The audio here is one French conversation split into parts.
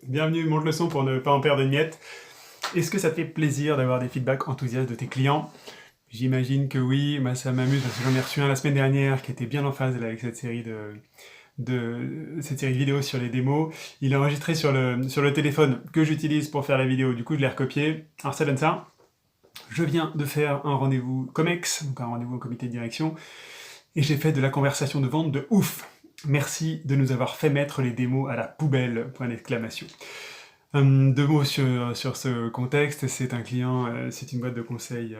Bienvenue, monte le son pour ne pas en perdre une miette. Est-ce que ça te fait plaisir d'avoir des feedbacks enthousiastes de tes clients? J'imagine que oui, moi ça m'amuse parce que j'en ai reçu un la semaine dernière qui était bien en phase là, avec cette série de vidéos sur les démos. Il est enregistré sur le téléphone que j'utilise pour faire la vidéo, du coup je l'ai recopié. Alors ça donne ça. Je viens de faire un rendez-vous COMEX, donc un rendez-vous au comité de direction, et j'ai fait de la conversation de vente de ouf. Merci de nous avoir fait mettre les démos à la poubelle, point d'exclamation. Deux mots sur ce contexte, c'est un client, c'est une boîte de conseil,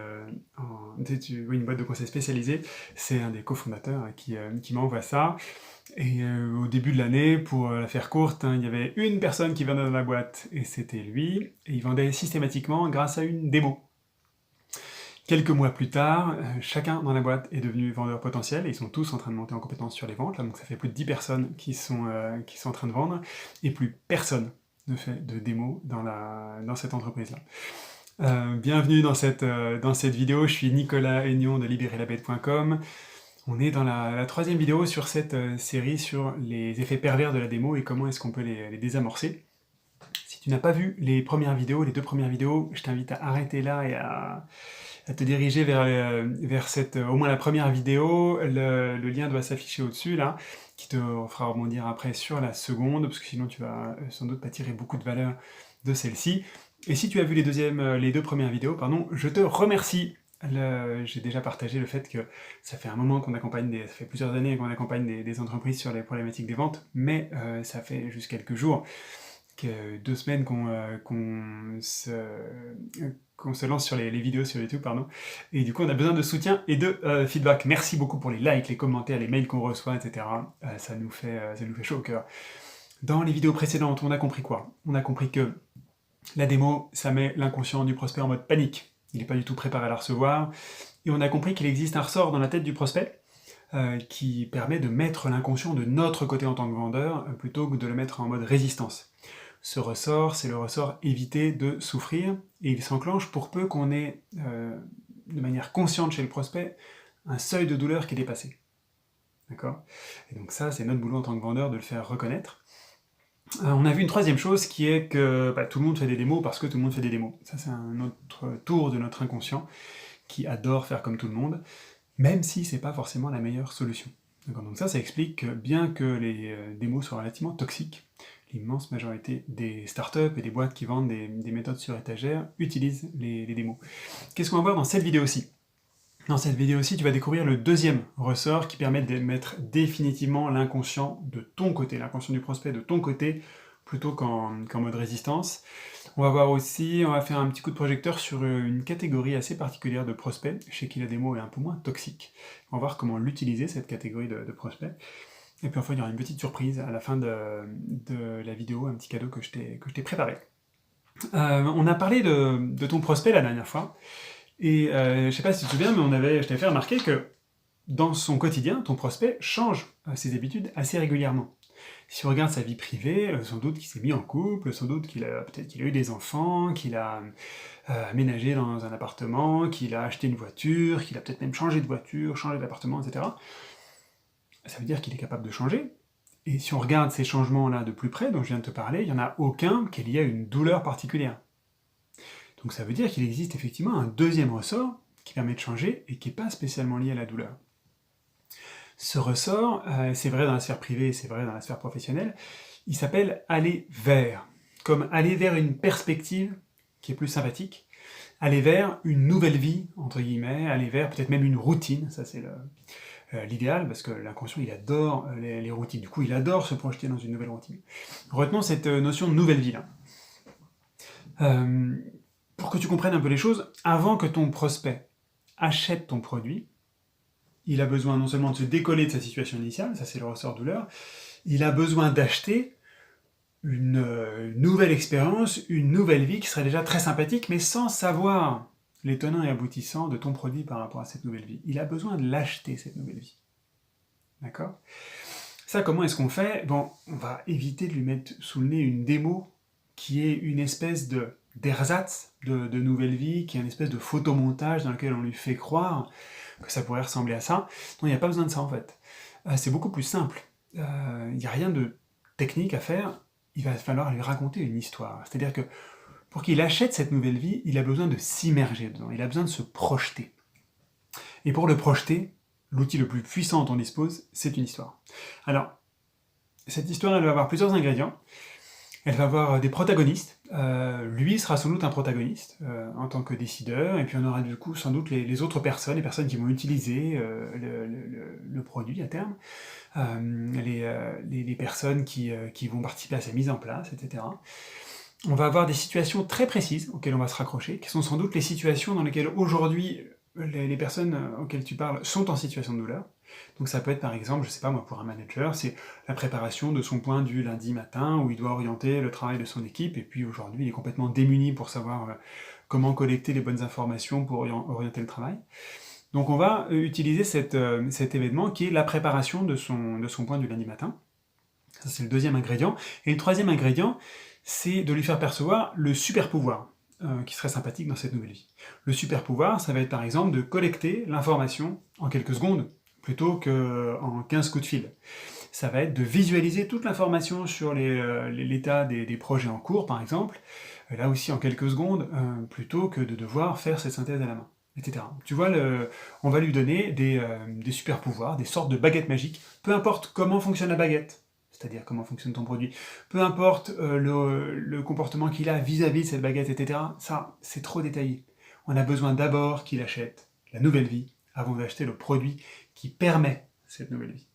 oui, une boîte de conseil spécialisée, c'est un des cofondateurs qui m'envoie ça, et au début de l'année, pour la faire courte, hein, il y avait une personne qui vendait dans la boîte, et c'était lui, et il vendait systématiquement grâce à une démo. Quelques mois plus tard, chacun dans la boîte est devenu vendeur potentiel, et ils sont tous en train de monter en compétence sur les ventes, là, donc ça fait plus de 10 personnes qui sont en train de vendre, et plus personne ne fait de démo dans cette entreprise-là. Bienvenue dans cette vidéo, je suis Nicolas Aignon de libérerlabête.com. On est dans la troisième vidéo sur cette série sur les effets pervers de la démo et comment est-ce qu'on peut les désamorcer. Si tu n'as pas vu les deux premières vidéos, je t'invite à arrêter là et à te diriger vers au moins la première vidéo. Le lien doit s'afficher au-dessus, là, qui te fera rebondir après sur la seconde, parce que sinon tu vas sans doute pas tirer beaucoup de valeur de celle-ci. Et si tu as vu les deux premières vidéos, pardon, je te remercie. J'ai déjà partagé le fait que ça fait un moment qu'on accompagne ça fait plusieurs années qu'on accompagne des entreprises sur les problématiques des ventes, mais ça fait juste quelques jours, 2 semaines qu'on se lance sur les vidéos sur YouTube, pardon. Et du coup, on a besoin de soutien et de feedback. Merci beaucoup pour les likes, les commentaires, les mails qu'on reçoit, etc. Ça nous fait chaud au cœur. Dans les vidéos précédentes, on a compris quoi? On a compris que la démo, ça met l'inconscient du prospect en mode panique. Il n'est pas du tout préparé à la recevoir. Et on a compris qu'il existe un ressort dans la tête du prospect qui permet de mettre l'inconscient de notre côté en tant que vendeur, plutôt que de le mettre en mode résistance. Ce ressort, c'est le ressort éviter de souffrir, et il s'enclenche pour peu qu'on ait, de manière consciente chez le prospect, un seuil de douleur qui est dépassé. D'accord? Et donc ça, c'est notre boulot en tant que vendeur de le faire reconnaître. On a vu une troisième chose qui est que tout le monde fait des démos parce que tout le monde fait des démos. Ça, c'est un autre tour de notre inconscient qui adore faire comme tout le monde, même si c'est pas forcément la meilleure solution. Donc ça explique que bien que les démos soient relativement toxiques, l'immense majorité des startups et des boîtes qui vendent des méthodes sur étagère utilisent les démos. Qu'est-ce qu'on va voir dans cette vidéo-ci? Dans cette vidéo-ci, tu vas découvrir le deuxième ressort qui permet de mettre définitivement l'inconscient de ton côté, l'inconscient du prospect de ton côté, plutôt qu'en mode résistance. On va faire un petit coup de projecteur sur une catégorie assez particulière de prospects, chez qui la démo est un peu moins toxique. On va voir comment l'utiliser, cette catégorie de prospects. Et puis enfin, il y aura une petite surprise à la fin de la vidéo, un petit cadeau que je t'ai préparé. On a parlé de ton prospect la dernière fois, et je sais pas si tu te souviens, mais je t'avais fait remarquer que dans son quotidien, ton prospect change ses habitudes assez régulièrement. Si on regarde sa vie privée, sans doute qu'il s'est mis en couple, sans doute peut-être qu'il a eu des enfants, qu'il a aménagé dans un appartement, qu'il a acheté une voiture, qu'il a peut-être même changé de voiture, changé d'appartement, etc. Ça veut dire qu'il est capable de changer. Et si on regarde ces changements-là de plus près, dont je viens de te parler, il n'y en a aucun qui est lié à une douleur particulière. Donc ça veut dire qu'il existe effectivement un deuxième ressort qui permet de changer et qui n'est pas spécialement lié à la douleur. Ce ressort, c'est vrai dans la sphère privée et c'est vrai dans la sphère professionnelle, il s'appelle aller vers, comme aller vers une perspective qui est plus sympathique, aller vers une nouvelle vie, entre guillemets, aller vers peut-être même une routine, ça c'est l'idéal, parce que l'inconscient il adore les routines, du coup il adore se projeter dans une nouvelle routine. Retenons cette notion de nouvelle vie là. Pour que tu comprennes un peu les choses, avant que ton prospect achète ton produit, il a besoin non seulement de se décoller de sa situation initiale, ça c'est le ressort douleur, il a besoin d'acheter une nouvelle expérience, une nouvelle vie qui serait déjà très sympathique, mais sans savoir les tenants et aboutissants de ton produit par rapport à cette nouvelle vie. Il a besoin de l'acheter, cette nouvelle vie. D'accord? Ça, comment est-ce qu'on fait? Bon, on va éviter de lui mettre sous le nez une démo qui est une espèce d'ersatz de nouvelle vie, qui est une espèce de photomontage dans lequel on lui fait croire que ça pourrait ressembler à ça. Non, il n'y a pas besoin de ça en fait. C'est beaucoup plus simple. Il n'y a rien de technique à faire. il va falloir lui raconter une histoire. C'est-à-dire que pour qu'il achète cette nouvelle vie, il a besoin de s'immerger dedans, il a besoin de se projeter. Et pour le projeter, l'outil le plus puissant dont on dispose, c'est une histoire. Alors, cette histoire, elle va avoir plusieurs ingrédients. Elle va avoir des protagonistes. Lui sera sans doute un protagoniste en tant que décideur, et puis on aura du coup sans doute les autres personnes, les personnes qui vont utiliser le produit à terme, les personnes qui vont participer à sa mise en place, etc. On va avoir des situations très précises auxquelles on va se raccrocher, qui sont sans doute les situations dans lesquelles aujourd'hui les personnes auxquelles tu parles sont en situation de douleur. Donc ça peut être par exemple, je sais pas moi, pour un manager, c'est la préparation de son point du lundi matin où il doit orienter le travail de son équipe, et puis aujourd'hui il est complètement démuni pour savoir comment collecter les bonnes informations pour orienter le travail. Donc on va utiliser cet événement qui est la préparation de son point du lundi matin. Ça c'est le deuxième ingrédient. Et le troisième ingrédient, c'est de lui faire percevoir le super pouvoir qui serait sympathique dans cette nouvelle vie. Le super pouvoir, ça va être par exemple de collecter l'information en quelques secondes, plutôt qu'en 15 coups de fil. Ça va être de visualiser toute l'information sur l'état des projets en cours, par exemple, là aussi en quelques secondes, plutôt que de devoir faire cette synthèse à la main, etc. Tu vois, on va lui donner des super pouvoirs, des sortes de baguettes magiques, peu importe comment fonctionne la baguette, c'est-à-dire comment fonctionne ton produit, peu importe le comportement qu'il a vis-à-vis de cette baguette, etc. Ça, c'est trop détaillé. On a besoin d'abord qu'il achète la nouvelle vie, avant d'acheter le produit qui permet cette nouvelle vie.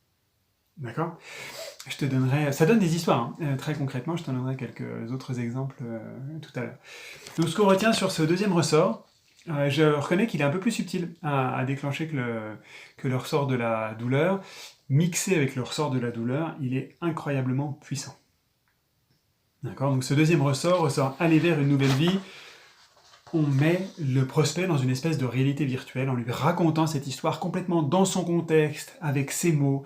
D'accord ? Je te donnerai... Ça donne des histoires, hein. Très concrètement, je te donnerai quelques autres exemples tout à l'heure. Donc ce qu'on retient sur ce deuxième ressort, je reconnais qu'il est un peu plus subtil à déclencher que le ressort de la douleur. Mixé avec le ressort de la douleur, il est incroyablement puissant. D'accord ? Donc ce deuxième ressort, aller vers une nouvelle vie, on met le prospect dans une espèce de réalité virtuelle en lui racontant cette histoire complètement dans son contexte, avec ses mots,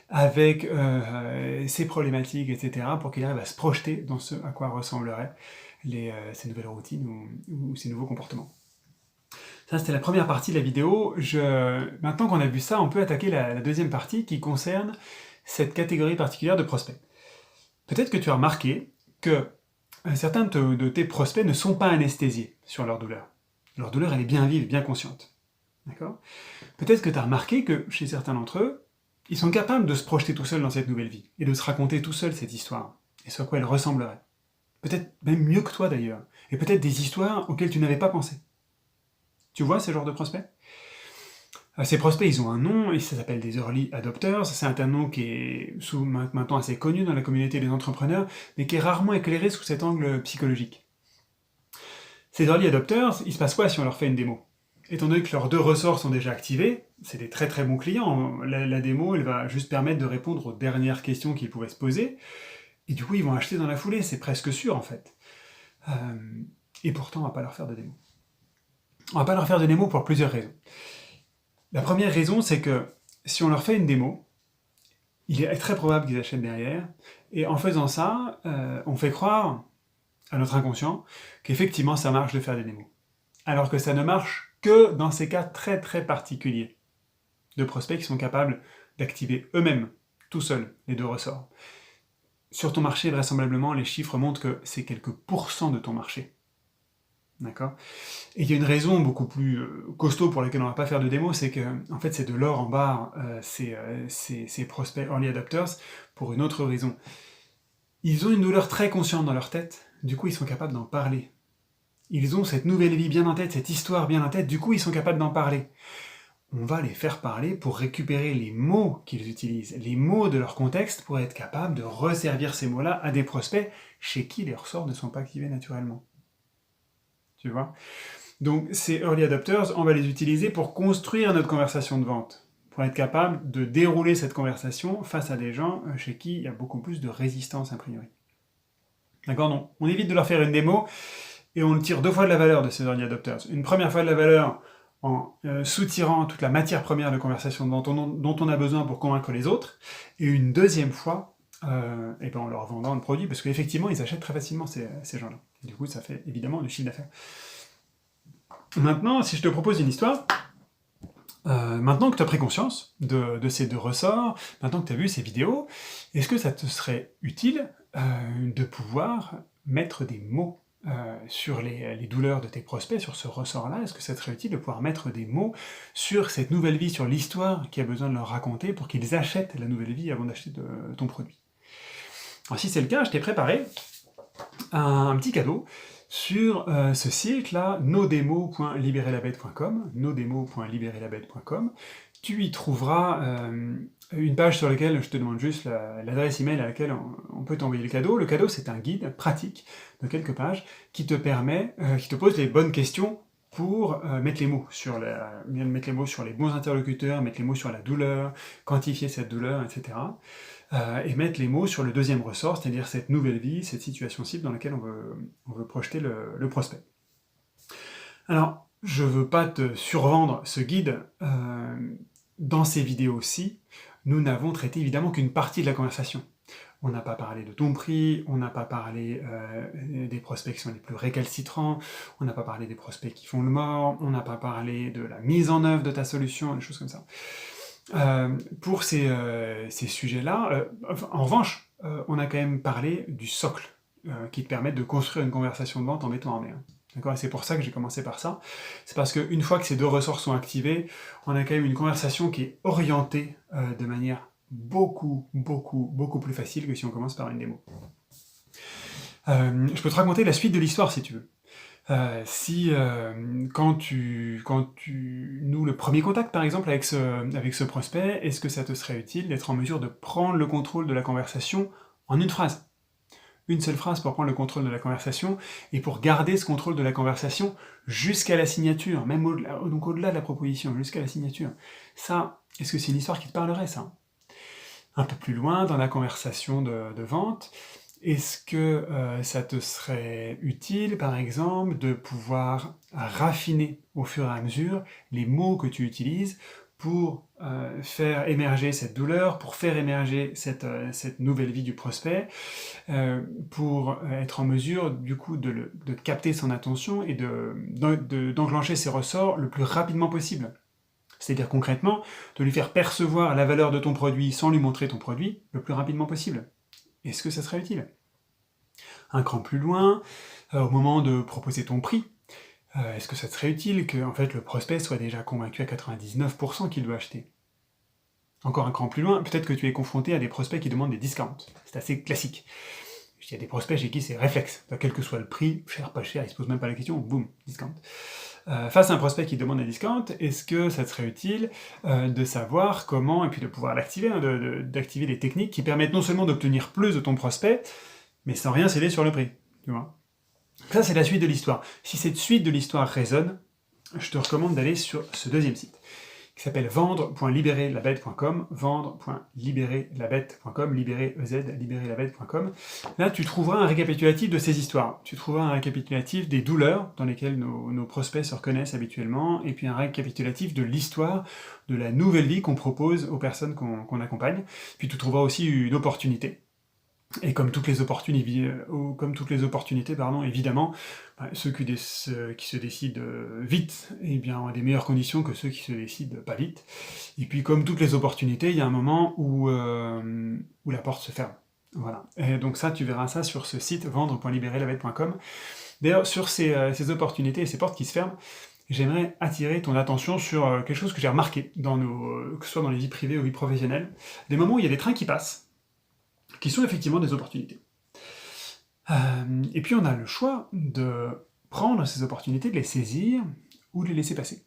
avec ses problématiques, etc., pour qu'il arrive à se projeter dans ce à quoi ressembleraient ces nouvelles routines ou ces nouveaux comportements. Ça, c'était la première partie de la vidéo. Maintenant qu'on a vu ça, on peut attaquer la deuxième partie qui concerne cette catégorie particulière de prospects. Peut-être que tu as remarqué que certains de tes prospects ne sont pas anesthésiés sur leur douleur. Leur douleur, elle est bien vive, bien consciente. D'accord ? Peut-être que tu as remarqué que chez certains d'entre eux, ils sont capables de se projeter tout seuls dans cette nouvelle vie, et de se raconter tout seuls cette histoire, et ce à quoi elle ressemblerait. Peut-être même mieux que toi d'ailleurs, et peut-être des histoires auxquelles tu n'avais pas pensé. Tu vois ce genre de prospects ? Ces prospects, ils ont un nom, et ça s'appelle des early adopters. C'est un nom qui est maintenant assez connu dans la communauté des entrepreneurs, mais qui est rarement éclairé sous cet angle psychologique. Ces early adopters, il se passe quoi si on leur fait une démo ? Étant donné que leurs deux ressorts sont déjà activés, c'est des très très bons clients, la démo, elle va juste permettre de répondre aux dernières questions qu'ils pouvaient se poser, et du coup ils vont acheter dans la foulée, c'est presque sûr en fait. Et pourtant on va pas leur faire de démo. On va pas leur faire de démo pour plusieurs raisons. La première raison, c'est que si on leur fait une démo, il est très probable qu'ils achètent derrière, et en faisant ça, on fait croire à notre inconscient qu'effectivement ça marche de faire des démos. Alors que ça ne marche que dans ces cas très très particuliers de prospects qui sont capables d'activer eux-mêmes, tout seuls, les deux ressorts. Sur ton marché, vraisemblablement, les chiffres montrent que c'est quelques pourcents de ton marché. D'accord ? Et il y a une raison beaucoup plus costaud pour laquelle on ne va pas faire de démo, c'est que en fait c'est de l'or en barre, ces prospects early adopters, pour une autre raison. Ils ont une douleur très consciente dans leur tête, du coup ils sont capables d'en parler. Ils ont cette nouvelle vie bien en tête, cette histoire bien en tête, du coup ils sont capables d'en parler. On va les faire parler pour récupérer les mots qu'ils utilisent, les mots de leur contexte, pour être capable de resservir ces mots-là à des prospects chez qui les ressorts ne sont pas activés naturellement. Tu vois ? Donc ces early adopters, on va les utiliser pour construire notre conversation de vente, pour être capable de dérouler cette conversation face à des gens chez qui il y a beaucoup plus de résistance a priori. D'accord ? Donc on évite de leur faire une démo, et on tire deux fois de la valeur de ces early adopters. Une première fois de la valeur en soutirant toute la matière première de conversation de vente dont on a besoin pour convaincre les autres, et une deuxième fois en leur vendant le produit, parce qu'effectivement ils achètent très facilement ces gens-là. Du coup ça fait évidemment du chiffre d'affaires. Maintenant, si je te propose une histoire, maintenant que tu as pris conscience de ces deux ressorts, maintenant que tu as vu ces vidéos, est-ce que ça te serait utile de pouvoir mettre des mots sur les douleurs de tes prospects, sur ce ressort-là? Est-ce que ça serait utile de pouvoir mettre des mots sur cette nouvelle vie, sur l'histoire qu'il y a besoin de leur raconter pour qu'ils achètent la nouvelle vie avant d'acheter ton produit? Alors si c'est le cas, je t'ai préparé un petit cadeau sur ce site-là, nodemo.libérerlabête.com, nodemo.libérerlabête.com. Tu y trouveras une page sur laquelle je te demande juste l'adresse email à laquelle on peut t'envoyer le cadeau. Le cadeau, c'est un guide pratique de quelques pages qui te permet, qui te pose les bonnes questions pour mettre les mots sur mettre les mots sur les bons interlocuteurs, mettre les mots sur la douleur, quantifier cette douleur, etc. Et mettre les mots sur le deuxième ressort, c'est-à-dire cette nouvelle vie, cette situation cible dans laquelle on veut projeter le prospect. Alors, je ne veux pas te survendre ce guide. Dans ces vidéos-ci, nous n'avons traité évidemment qu'une partie de la conversation. On n'a pas parlé de ton prix, on n'a pas parlé des prospects qui sont les plus récalcitrants, on n'a pas parlé des prospects qui font le mort, on n'a pas parlé de la mise en œuvre de ta solution, des choses comme ça. Pour ces sujets-là, en revanche, on a quand même parlé du socle qui te permet de construire une conversation de vente en béton armé. D'accord ? Et c'est pour ça que j'ai commencé par ça. C'est parce qu'une fois que ces deux ressorts sont activés, on a quand même une conversation qui est orientée de manière beaucoup plus facile que si on commence par une démo. Je peux te raconter la suite de l'histoire si tu veux. Quand tu noues le premier contact par exemple avec ce prospect, est-ce que ça te serait utile d'être en mesure de prendre le contrôle de la conversation en une phrase? Une seule phrase pour prendre le contrôle de la conversation et pour garder ce contrôle de la conversation jusqu'à la signature, même au-delà de la proposition, jusqu'à la signature. Ça, est-ce que c'est une histoire qui te parlerait, ça? Un peu plus loin dans la conversation de vente, est-ce que ça te serait utile, par exemple, de pouvoir raffiner au fur et à mesure les mots que tu utilises pour faire émerger cette douleur, pour faire émerger cette nouvelle vie du prospect, pour être en mesure, du coup, de capter son attention et d'enclencher ses ressorts le plus rapidement possible. C'est-à-dire concrètement, de lui faire percevoir la valeur de ton produit sans lui montrer ton produit le plus rapidement possible. Est-ce que ça serait utile? Un cran plus loin, au moment de proposer ton prix, est-ce que ça serait utile que en fait, le prospect soit déjà convaincu à 99% qu'il doit acheter? Encore un cran plus loin, peut-être que tu es confronté à des prospects qui demandent des discounts. C'est assez classique. Il y a des prospects chez qui c'est réflexe. Quel que soit le prix, cher, pas cher, ils se posent même pas la question, boum, discount. Face à un prospect qui demande un discount, est-ce que ça serait utile de savoir comment, et puis de pouvoir l'activer, d'activer des techniques qui permettent non seulement d'obtenir plus de ton prospect, mais sans rien céder sur le prix, tu vois. Ça, c'est la suite de l'histoire. Si cette suite de l'histoire résonne, je te recommande d'aller sur ce deuxième site, qui s'appelle vendre.libérerlabête.com, vendre.libérerlabête.com, libérerlabête.com. Là, tu trouveras un récapitulatif de ces histoires. Tu trouveras un récapitulatif des douleurs dans lesquelles nos prospects se reconnaissent habituellement, et puis un récapitulatif de l'histoire, de la nouvelle vie qu'on propose aux personnes qu'on accompagne. Puis tu trouveras aussi une opportunité. Et comme toutes les opportunités, évidemment, ceux qui se décident vite, eh bien, ont des meilleures conditions que ceux qui se décident pas vite. Et puis, comme toutes les opportunités, il y a un moment où la porte se ferme. Voilà. Et donc ça, tu verras ça sur ce site, vendre.libérerlabête.com. D'ailleurs, sur ces opportunités et ces portes qui se ferment, j'aimerais attirer ton attention sur quelque chose que j'ai remarqué, que ce soit dans les vies privées ou vies professionnelles, des moments où il y a des trains qui passent, qui sont effectivement des opportunités. Et puis on a le choix de prendre ces opportunités, de les saisir ou de les laisser passer.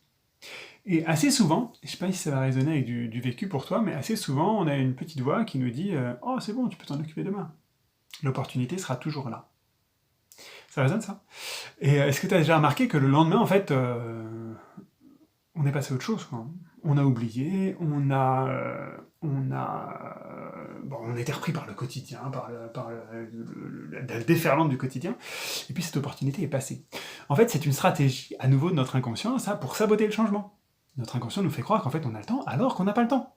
Et assez souvent, je ne sais pas si ça va résonner avec du vécu pour toi, mais assez souvent on a une petite voix qui nous dit « Oh c'est bon, tu peux t'en occuper demain. L'opportunité sera toujours là. » Ça résonne ça? Et est-ce que tu as déjà remarqué que le lendemain, en fait, on est passé à autre chose, quoi. On a oublié, on était repris par le quotidien, par la déferlante du quotidien, et puis cette opportunité est passée. En fait, c'est une stratégie, à nouveau, de notre inconscient, ça, pour saboter le changement. Notre inconscient nous fait croire qu'en fait, on a le temps, alors qu'on n'a pas le temps.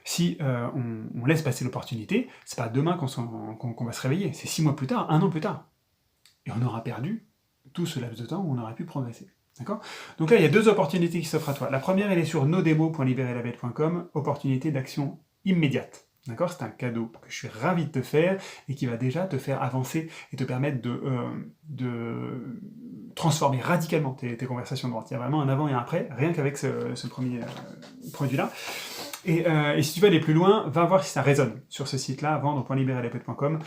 Si on laisse passer l'opportunité, c'est pas demain qu'on va se réveiller, c'est 6 mois plus tard, 1 an plus tard. Et on aura perdu tout ce laps de temps où on aurait pu progresser. D'accord ? Donc là, il y a 2 opportunités qui s'offrent à toi. La première, elle est sur nodemo.libérerlabête.com, opportunité d'action immédiate. D'accord? C'est un cadeau que je suis ravi de te faire et qui va déjà te faire avancer et te permettre de transformer radicalement tes conversations de vente. Il y a vraiment un avant et un après, rien qu'avec ce premier produit-là. Et si tu veux aller plus loin, va voir si ça résonne sur ce site-là, vendre.libéralespotes.com.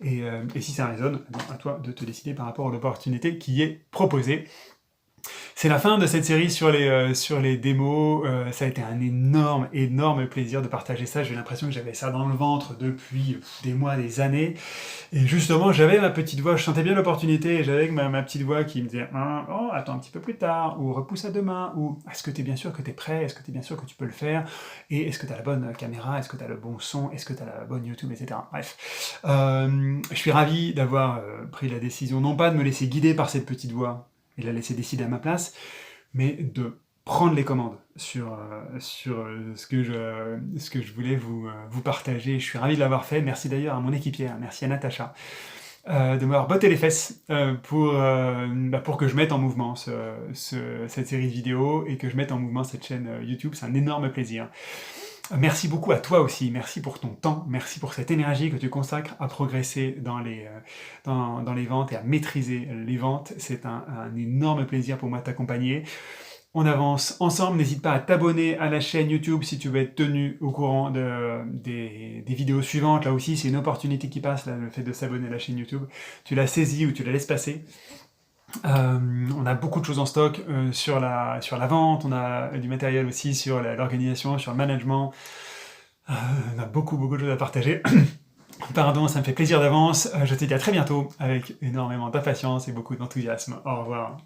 Et si ça résonne, à toi de te décider par rapport à l'opportunité qui est proposée. C'est la fin de cette série sur les démos. Ça a été un énorme plaisir de partager ça. J'ai l'impression que j'avais ça dans le ventre depuis des mois, des années. Et justement, j'avais ma petite voix, je sentais bien l'opportunité, et j'avais ma petite voix qui me disait oh, attends un petit peu plus tard, ou repousse à demain, ou est-ce que tu es bien sûr que tu es prêt, est-ce que tu es bien sûr que tu peux le faire, et est-ce que tu as la bonne caméra, est-ce que tu as le bon son, est-ce que tu as la bonne YouTube, etc. Bref. Je suis ravi d'avoir pris la décision, non pas de me laisser guider par cette petite voix, et la laisser décider à ma place, mais de prendre les commandes sur ce que je voulais vous partager. Je suis ravi de l'avoir fait. Merci d'ailleurs à mon équipière, merci à Natacha, de m'avoir botté les fesses pour que je mette en mouvement cette série de vidéos et que je mette en mouvement cette chaîne YouTube. C'est un énorme plaisir. Merci beaucoup à toi aussi, merci pour ton temps, merci pour cette énergie que tu consacres à progresser dans les ventes et à maîtriser les ventes. C'est un énorme plaisir pour moi de t'accompagner. On avance ensemble, n'hésite pas à t'abonner à la chaîne YouTube si tu veux être tenu au courant des vidéos suivantes. Là aussi, c'est une opportunité qui passe, là, le fait de s'abonner à la chaîne YouTube. Tu la saisis ou tu la laisses passer. On a beaucoup de choses en stock sur la vente, on a du matériel aussi sur l'organisation, sur le management. On a beaucoup de choses à partager. Pardon, ça me fait plaisir d'avance. Je te dis à très bientôt avec énormément d'impatience et beaucoup d'enthousiasme. Au revoir.